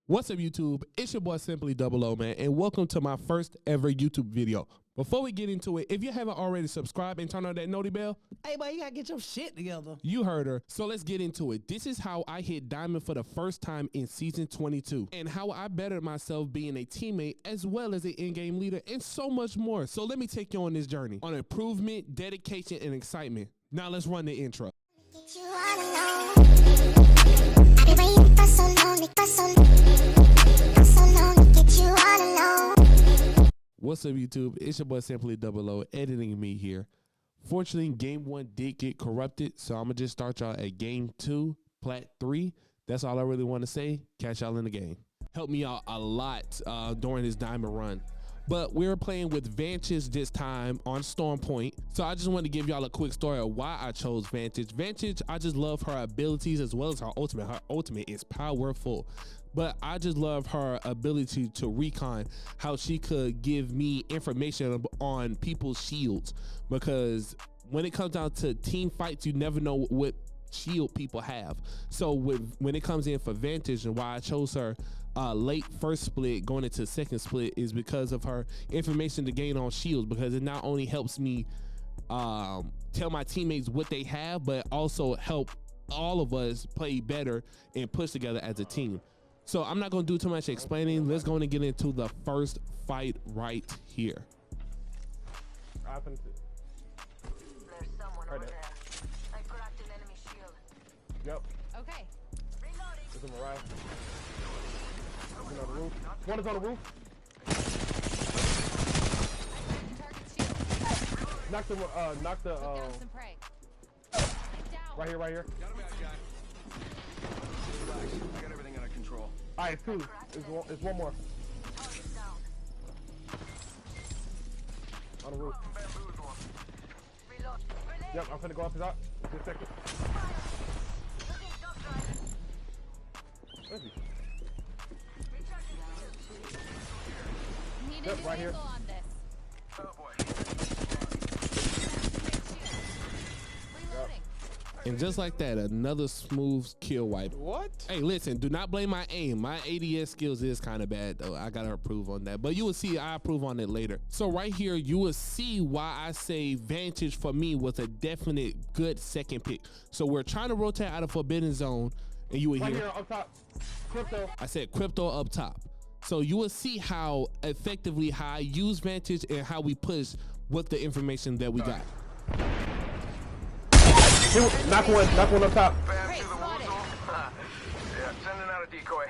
What's up, YouTube? It's your boy Simply Double O, man, and welcome to my first ever YouTube video. Before we get into it, if you haven't already subscribed and turned on that noti bell, hey, boy, you gotta get your shit together. You heard her. So let's get into it. This is how I hit diamond for the first time in season 22, and how I bettered myself being a teammate as well as an in-game leader, and so much more. So let me take you on this journey on improvement, dedication, and excitement. Now let's run the intro. What's up, YouTube? It's your boy Simply Double O, editing me here. Fortunately, game 1 did get corrupted, so I'm gonna just start y'all at game 2, plat 3. That's all I really want to say. Catch y'all in the game. Helped me out a lot during this diamond run. But we're playing with Vantage this time on Storm Point. So I just want to give y'all a quick story of why I chose Vantage. Vantage, I just love her abilities as well as her ultimate. Her ultimate is powerful. But I just love her ability to recon, how she could give me information on people's shields. Because when it comes down to team fights, you never know what shield people have. So when it comes in for Vantage, and why I chose her late first split going into second split, is because of her information to gain on shields, because it not only helps me tell my teammates what they have, but also help all of us play better and push together as a team. So I'm not going to do too much explaining. Let's go and get into the first fight right here. There's someone over there. I cracked an enemy shield. Yep. Okay. There's a Mariah. He's on the roof. One is on the roof. Knock the right here, right here. Got a bad guy. Relax. I got everything under control. All right, two. It's one more. On the roof. Yep, I'm finna go off his out. Just a second. Where is he? Yep, right here. And just like that, another smooth kill wipe. What? Hey, listen, do not blame my aim. My ADS skills is kind of bad, though. I got to improve on that. But you will see, I improve on it later. So right here, you will see why I say Vantage for me was a definite good second pick. So we're trying to rotate out of Forbidden Zone, and you will Right hear here, up top. Crypto. I said crypto up top. So you will see how effectively how I use Vantage and how we push with the information that we got. Knock one up top. Great, spotted. Yeah, sending out a decoy.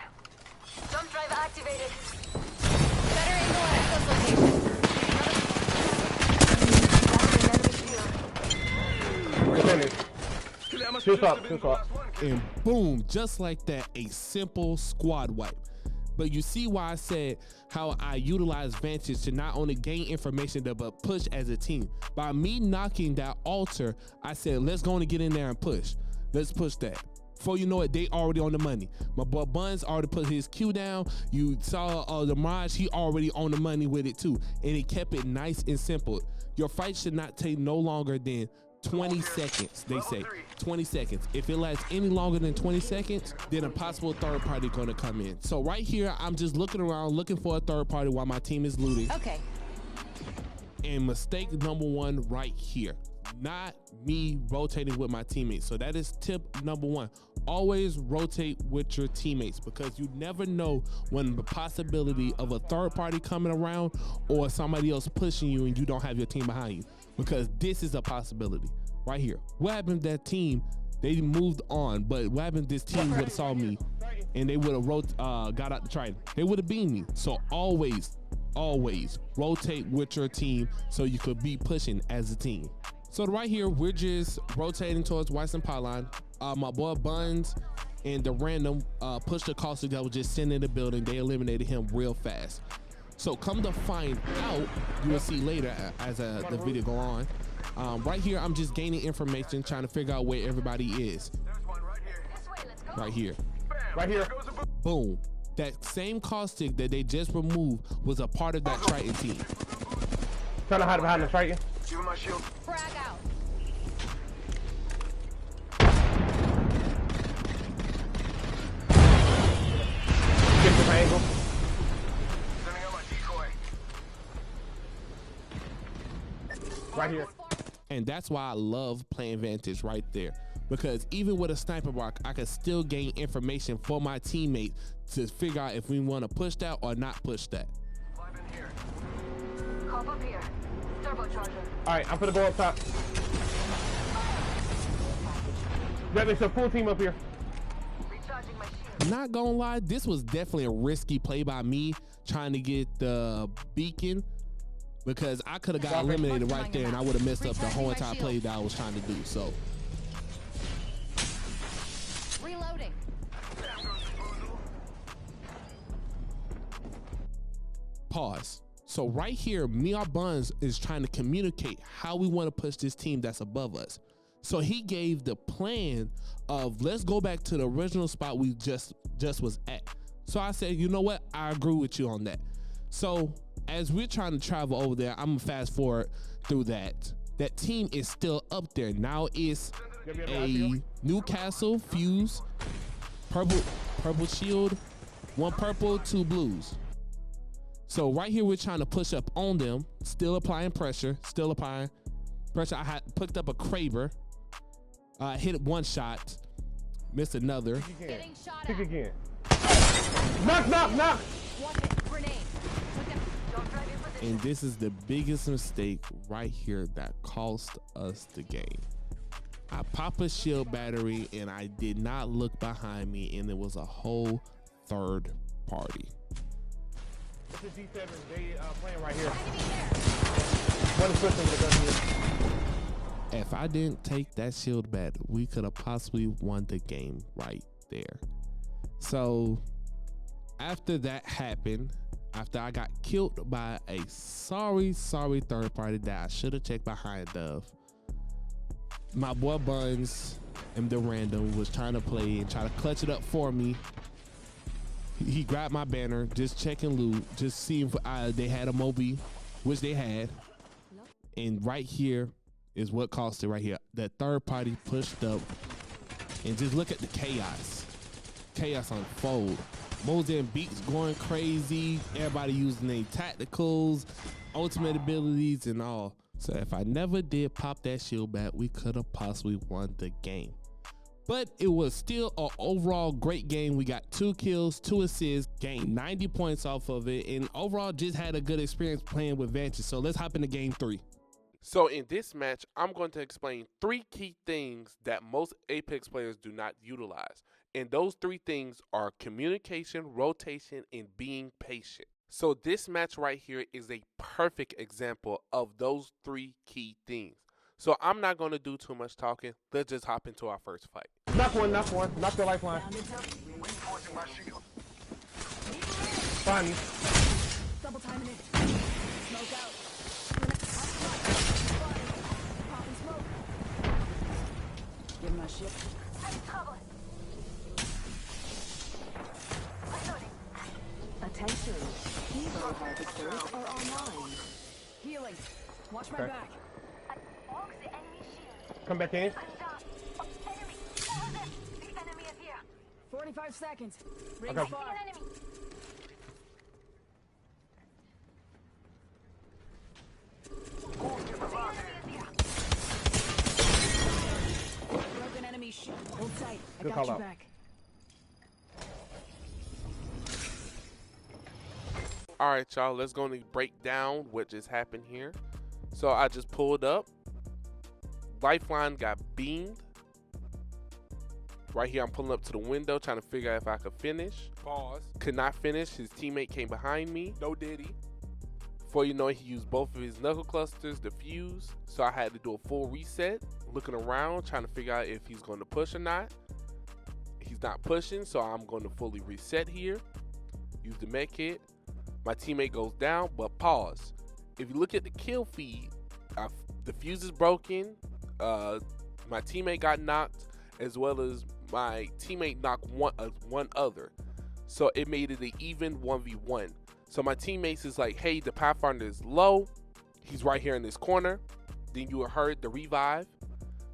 Jump drive activated. Better angle at this location. Two top. And boom, just like that, a simple squad wipe. But you see why I said how I utilize Vantage to not only gain information but push as a team. By me knocking that altar, I said, let's go and get in there and push. Let's push that. Before you know it, they already on the money. My boy Buns already put his Q down. You saw the Mirage, he already on the money with it too. And he kept it nice and simple. Your fight should not take no longer than 20 seconds, they say. 20 seconds. If it lasts any longer than 20 seconds, then a possible third party gonna come in. So right here, I'm just looking around, looking for a third party while my team is looting. Okay. And mistake number 1 right here. Not me rotating with my teammates. So that is tip number 1. Always rotate with your teammates, because you never know when the possibility of a third party coming around or somebody else pushing you and you don't have your team behind you. Because this is a possibility right here. What happened to that team? They moved on, but what happened if this team would have saw me and they would have got out the Triton? They would have beaten me. So always rotate with your team so you could be pushing as a team. So right here, we're just rotating towards Weiss and Pylon. My boy Buns and the random pushed the caustic that was just sitting in the building. They eliminated him real fast. So come to find out, you will see later as the video go on. Right here, I'm just gaining information, trying to figure out where everybody is. There's one right here. This way, let's go. Right here. Bam, Right here. there goes a boom. Boom. That same caustic that they just removed was a part of that Triton team. Trying to hide behind the Triton. Shooting my shield. Frag out. Get from angle. Sending out my decoy. Right here. And that's why I love playing Vantage right there. Because even with a sniper block, I can still gain information for my teammate to figure out if we want to push that or not push that. Climb in here. Hop up here. Turbocharger. All right, I'm gonna go up top. Yeah, there's a full team up here. Recharging my shield. Not gonna lie, this was definitely a risky play by me trying to get the beacon, because I could have got eliminated right there and I would have messed up the whole entire play that I was trying to do. So Reloading. pause. So right here, Mr. Buns is trying to communicate how we want to push this team that's above us. So he gave the plan of, let's go back to the original spot we just was at. So I said, you know what? I agree with you on that. So as we're trying to travel over there, I'm gonna fast forward through that. That team is still up there. Now it's a Newcastle Fuse, purple shield, 1 purple, 2 blues. So right here, we're trying to push up on them, still applying pressure. I had picked up a Kraber, hit 1 shot, missed another. Getting shot Kick at. again. Knock. Watch it. Grenade. Look at. Don't drive your position. And this is the biggest mistake right here that cost us the game. I pop a shield battery and I did not look behind me, and it was a whole third party. This is G7. They playing right here. Enemy there. One is pushing with a gun here. If I didn't take that shield bat, we could have possibly won the game right there. So after that happened, after I got killed by a sorry third party that I should have checked behind of, my boy Buns and the random was trying to play and try to clutch it up for me. He grabbed my banner, just checking loot, just seeing if they had a Moby, which they had. And right here is what cost it right here. That third party pushed up, and just look at the chaos. Chaos unfold. Mozambique's going crazy. Everybody using their tacticals, ultimate abilities, and all. So if I never did pop that shield back, we could have possibly won the game. But it was still an overall great game. We got 2 kills, 2 assists, gained 90 points off of it, and overall just had a good experience playing with Vantage. So let's hop into game 3. So in this match, I'm going to explain 3 key things that most Apex players do not utilize. And those 3 things are communication, rotation, and being patient. So this match right here is a perfect example of those 3 key things. So I'm not going to do too much talking. Let's just hop into our first fight. Knock one. Knock the lifeline. Reinforcing my shield. Find me. Double timing it. Smoke out. Popping smoke. Give him my shit. I'm covered. Attention, Evo harvesters are online. Healing. Watch my Okay. back. Walks the enemy shield. Come back in. I'm down. Oh, enemy. Moses. The enemy is here. 45 seconds. Ring Okay. See far. an enemy. Broken enemy shield. Hold tight. I Good got call you out. back. All right, y'all, let's go and break down what just happened here. So I just pulled up. Lifeline got beamed. Right here, I'm pulling up to the window, trying to figure out if I could finish. Pause. Could not finish. His teammate came behind me. No diddy. Before you know it, he used both of his knuckle clusters to fuse. So I had to do a full reset. Looking around, trying to figure out if he's going to push or not. He's not pushing, so I'm going to fully reset here. Use the med kit. My teammate goes down, but pause. If you look at the kill feed, the fuse is broken. My teammate got knocked, as well as my teammate knocked one other. So it made it an even 1v1. So my teammates is like, hey, the Pathfinder is low. He's right here in this corner. Then you heard the revive.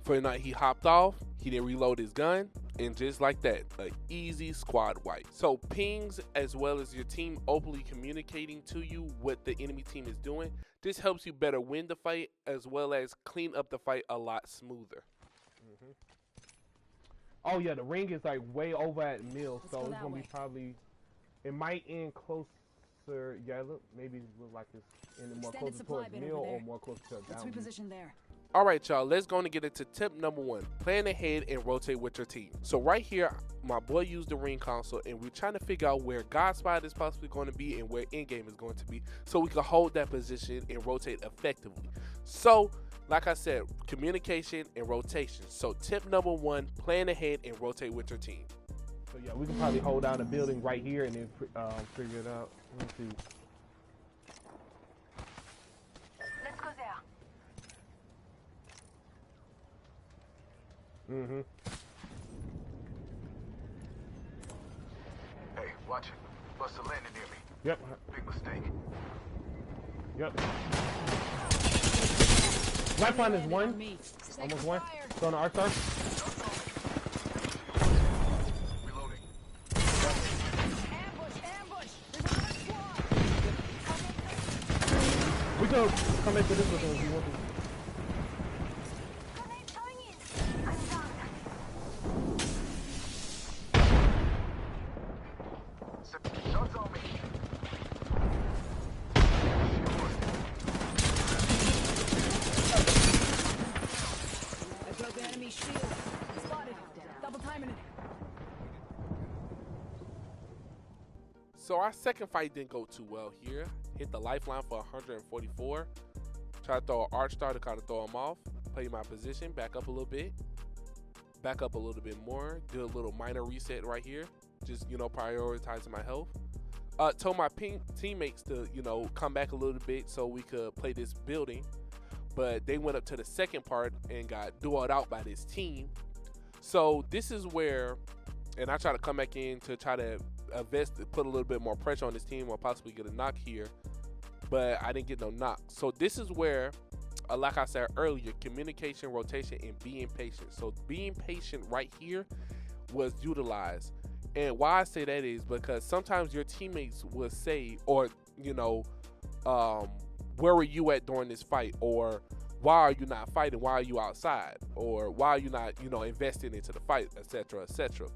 For the night he hopped off. He didn't reload his gun. And just like that, an easy squad wipe. So pings, as well as your team openly communicating to you what the enemy team is doing, this helps you better win the fight, as well as clean up the fight a lot smoother. Oh yeah, the ring is like way over at mill, Let's so go it's that gonna way. be probably. It might end closer. Yeah, look, maybe it look like it's ending more Extended closer supply towards bin mill over or there. more closer to Let's down. reposition there. All right, y'all, let's go and get into tip number 1. Plan ahead and rotate with your team. So right here, my boy used the ring console, and we're trying to figure out where God spot is possibly going to be and where in-game is going to be, so we can hold that position and rotate effectively. So, like I said, communication and rotation. So tip number 1, plan ahead and rotate with your team. So yeah, we can probably hold down the building right here and then figure it out. Let's see. Let's go there. Mm-hmm. Hey, watch it. Buster landing near me. Yep. Big mistake. Yep. Lifeline is On one. me. Almost one. Go on the arc star. Reloading. Ambush! Ambush! There's another squad! We can come into this with him if you want to. Grenade coming in. I'm down. Shots on me. I broke the enemy shield. Spotted. Double timing it. So our second fight didn't go too well here. Hit the lifeline for 144. Try to throw an arch star to kind of throw him off. Play my position, back up a little bit. Back up a little bit more. Do a little minor reset right here. Just, prioritizing my health. Told my teammates to, come back a little bit so we could play this building. But they went up to the second part and got dueled out by this team. So this is where, and I try to come back in to try to put a little bit more pressure on this team or possibly get a knock here. But I didn't get no knock. So this is where, like I said earlier, communication, rotation, and being patient. So being patient right here was utilized. And why I say that is because sometimes your teammates will say, or, where were you at during this fight? Or why are you not fighting? Why are you outside? Or why are you not, investing into the fight, etc., etc.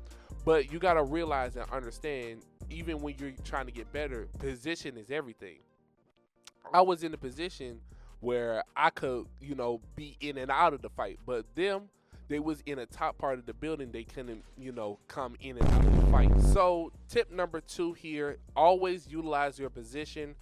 But you got to realize and understand, even when you're trying to get better, position is everything. I was in a position where I could, be in and out of the fight, but they was in a top part of the building. They couldn't, come in and out of the fight. So tip number 2 here, always utilize your position.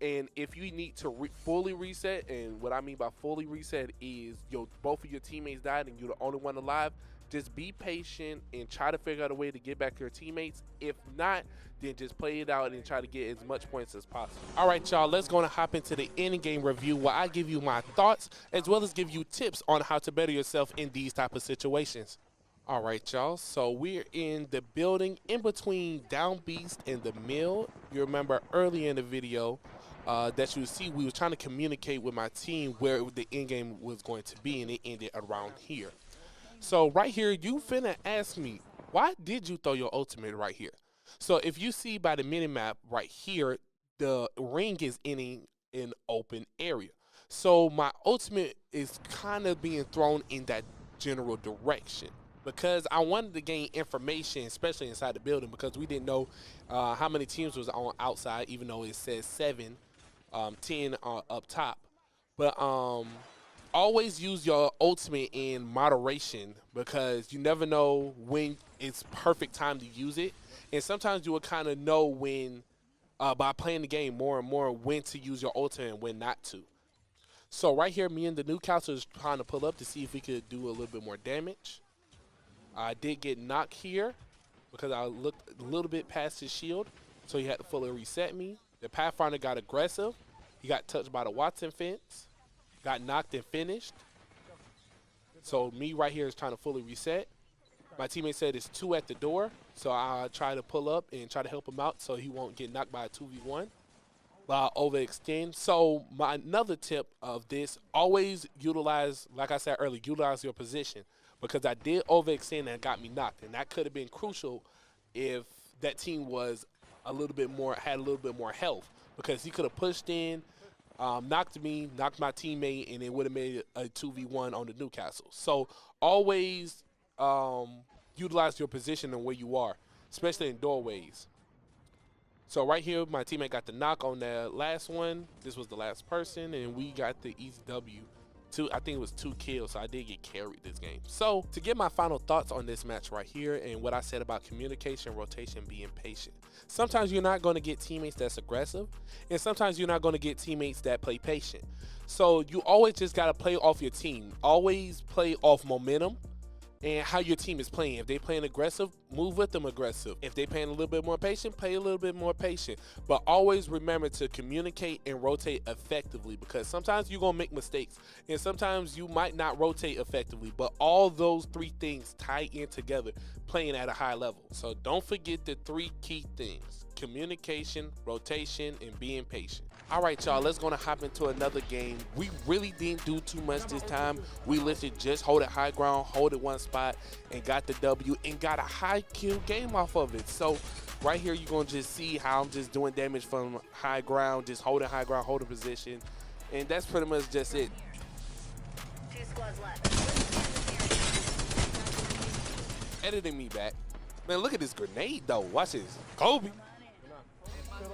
And if you need to fully reset, and what I mean by fully reset is both of your teammates died and you're the only one alive, just be patient and try to figure out a way to get back to your teammates. If not, then just play it out and try to get as much points as possible. All right, y'all, let's go and hop into the in-game review where I give you my thoughts as well as give you tips on how to better yourself in these type of situations. All right, y'all, so we're in the building in between Down Beast and the mill. You remember earlier in the video that you see, we were trying to communicate with my team where the in-game was going to be, and it ended around here. So right here, you finna ask me, why did you throw your ultimate right here? So if you see by the minimap right here, the ring is in an open area. So my ultimate is kind of being thrown in that general direction because I wanted to gain information, especially inside the building, because we didn't know how many teams was on outside, even though it says 7, 10 up top. But always use your ultimate in moderation because you never know when it's perfect time to use it. And sometimes you will kind of know when, by playing the game more and more, when to use your ultimate and when not to. So right here, me and the new counselor is trying to pull up to see if we could do a little bit more damage. I did get knocked here because I looked a little bit past his shield, so he had to fully reset me. The Pathfinder got aggressive. He got touched by the Watson fence, got knocked and finished. So me right here is trying to fully reset. My teammate said it's 2 at the door, so I try to pull up and try to help him out so he won't get knocked by a 2v1. Overextend. So another tip of this, always utilize, like I said earlier, utilize your position. because I did overextend and got me knocked, and that could have been crucial if that team was had a little bit more health, because he could have pushed in, knocked my teammate, and it would have made it a 2v1 on the Newcastle. So always utilize your position and where you are, especially in doorways. So right here, my teammate got the knock on the last one. This was the last person, and we got the easy W. I think it was 2 kills, so I did get carried this game. So to get my final thoughts on this match right here and what I said about communication, rotation, being patient. Sometimes you're not going to get teammates that's aggressive, and sometimes you're not going to get teammates that play patient. So you always just got to play off your team. Always play off momentum and how your team is playing. If they playing aggressive, move with them aggressive. If they playing a little bit more patient, play a little bit more patient. But always remember to communicate and rotate effectively, because sometimes you're gonna make mistakes and sometimes you might not rotate effectively, but all those 3 things tie in together, playing at a high level. So don't forget the 3 key things: communication, rotation, and being patient. All right, y'all, let's go to hop into another game. We really didn't do too much this time. We literally just hold it high ground, hold it one spot, and got the W, and got a high kill game off of it. So right here, you're going to just see how I'm just doing damage from high ground, just holding high ground, holding position. And that's pretty much just it. 2 squads left. Editing me back. Man, look at this grenade, though. Watch this. Kobe.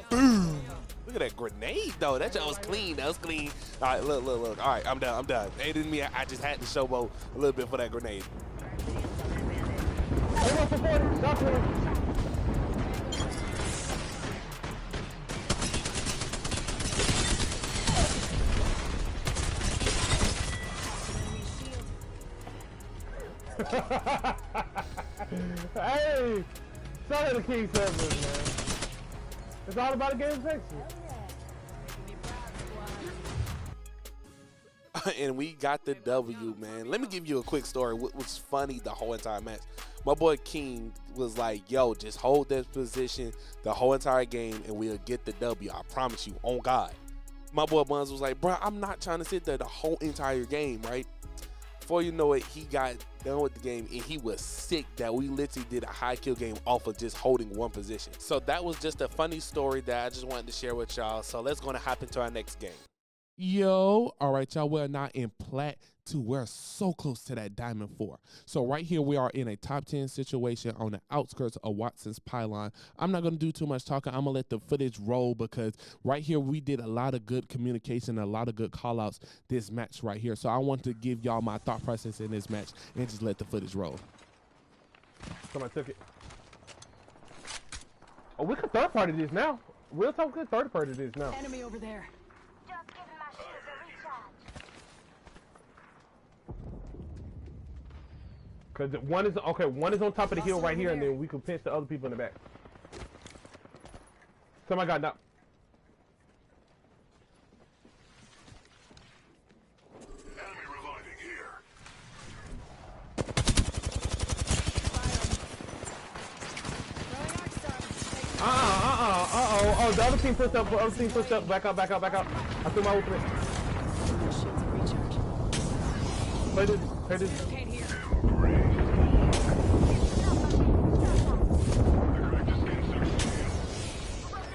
Boom. Look at that grenade, though. That was clean. That was clean. All right, look. All right, I'm done. Editing me, I just had to showboat a little bit for that grenade. Hey, shout out to King Servers, man. It's all about the game section. And we got the W, man. Let me give you a quick story. What was funny the whole entire match? My boy King was like, yo, just hold that position the whole entire game and we'll get the W. I promise you, on God. My boy Buns was like, bro, I'm not trying to sit there the whole entire game, right? Before you know it, he got done with the game and he was sick that we literally did a high kill game off of just holding one position. So that was just a funny story that I just wanted to share with y'all. So let's go and hop into our next game. Yo, all right, y'all, we're not in Plat 2. We're so close to that Diamond 4. So right here, we are in a top 10 situation on the outskirts of Watson's Pylon. I'm not going to do too much talking. I'm going to let the footage roll, because right here, we did a lot of good communication, a lot of good call-outs this match right here. So I want to give y'all my thought process in this match and just let the footage roll. Somebody took it. Oh, we could third party this now. Real talk, we could third party this now. Enemy over there. Just giving my shields a recharge. Cause one is okay. One is on top of the hill right here, and then we can pinch the other people in the back. Somebody got knocked. Enemy reviving here. Oh, the other team pushed up. The other team pushed up. Back up. I threw my ultimate. Shields a recharge. Play this. Locate here.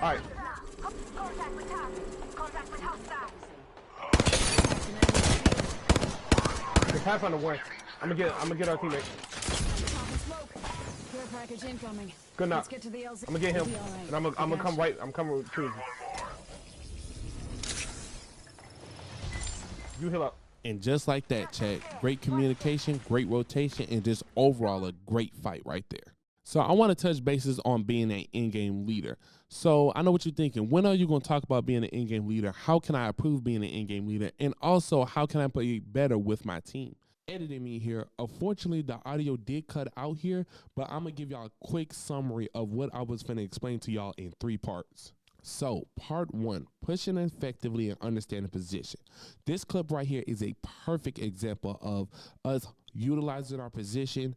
All right. Contact with target. Contact with hostiles. The Pathfinder one. I'm gonna get our teammate. Smoke. Care package incoming. Good Let's enough. get to the LZ. I'm gonna get him, We'll be all right. and I'm gonna come right. I'm coming with you. You heal up. And just like that, Chad, great communication, great rotation, and just overall a great fight right there. So I want to touch bases on being an in-game leader. So I know what you're thinking. When are you going to talk about being an in-game leader? How can I improve being an in-game leader? And also, how can I play better with my team? Editing me here. Unfortunately, the audio did cut out here, but I'm going to give y'all a quick summary of what I was going to explain to y'all in 3 parts. So, part 1, pushing effectively and understanding position. This clip right here is a perfect example of us utilizing our position,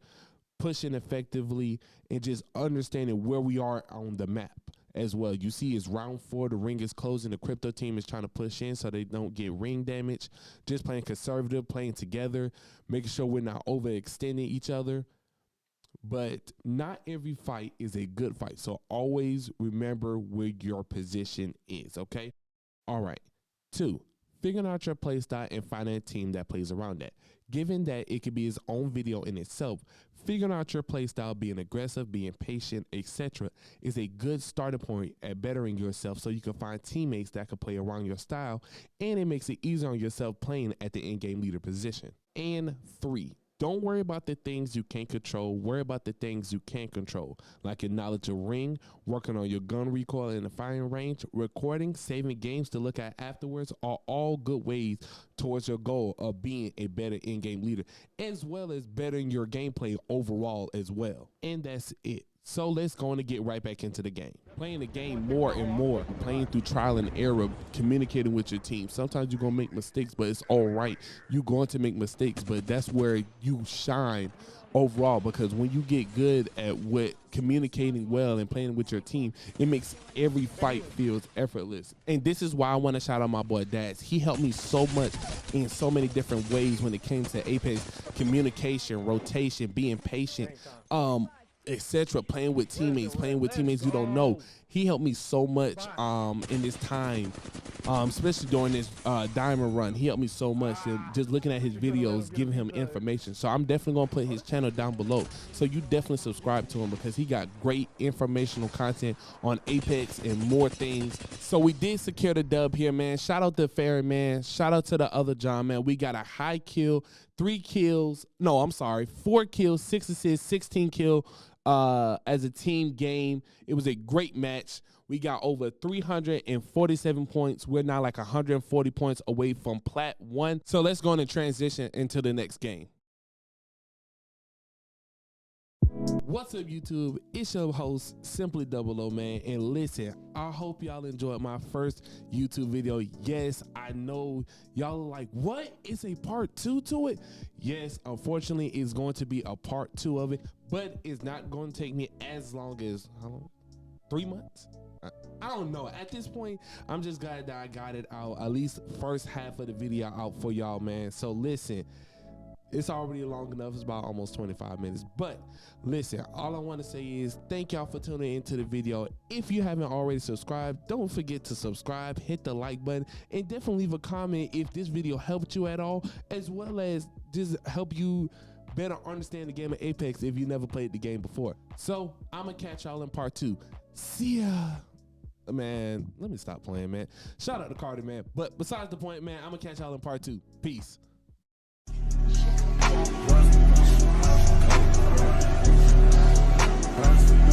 pushing effectively, and just understanding where we are on the map. as well. You see it's round 4, the ring is closing, the crypto team is trying to push in so they don't get ring damage. Just playing conservative, playing together, making sure we're not overextending each other. But not every fight is a good fight, so always remember where your position is, okay? All right. 2, figuring out your play style and finding a team that plays around that. Given that it could be its own video in itself, figuring out your play style, being aggressive, being patient, etc., is a good starting point at bettering yourself so you can find teammates that can play around your style, and it makes it easier on yourself playing at the in-game leader position. And 3, don't worry about the things you can't control. Worry about the things you can control, like your knowledge of ring, working on your gun recoil and the firing range, recording, saving games to look at afterwards are all good ways towards your goal of being a better in-game leader, as well as bettering your gameplay overall as well. And that's it. So let's go on and get right back into the game. Playing the game more and more, playing through trial and error, communicating with your team. Sometimes you're going to make mistakes, but it's all right. You're going to make mistakes, but that's where you shine overall, because when you get good at what communicating well and playing with your team, it makes every fight feels effortless. And this is why I want to shout out my boy Dads. He helped me so much in so many different ways when it came to Apex communication, rotation, being patient, etc. Playing with teammates you don't know. He helped me so much in this time, especially during this diamond run. He helped me so much, and just looking at his videos, giving him information. So I'm definitely gonna put his channel down below, so you definitely subscribe to him, because he got great informational content on Apex and more things. So we did secure the dub here, man. Shout out to Ferry, man. Shout out to the other John, man. We got a high kill, 4 kills, 6 assists, 16 kill as a team game. It was a great match. We got over 347 points. We're now like 140 points away from Plat 1. So let's go on and transition into the next game. What's up, YouTube? It's your host, Simply Double O, man. And listen, I hope y'all enjoyed my first YouTube video. Yes, I know y'all are like, what? It's a part 2 to it? Yes, unfortunately, it's going to be a part 2 of it, but it's not going to take me as long as, how long? 3 months? I don't know. At this point, I'm just glad that I got it out, at least first half of the video out for y'all, man. So listen, it's already long enough. It's about almost 25 minutes. But listen, all I want to say is thank y'all for tuning into the video. If you haven't already subscribed, don't forget to subscribe, hit the like button, and definitely leave a comment if this video helped you at all, as well as just help you better understand the game of Apex if you never played the game before. So I'm going to catch y'all in part 2. See ya. Man, let me stop playing, man. Shout out to Carter, man. But besides the point, man, I'm going to catch y'all in part 2. Peace. What?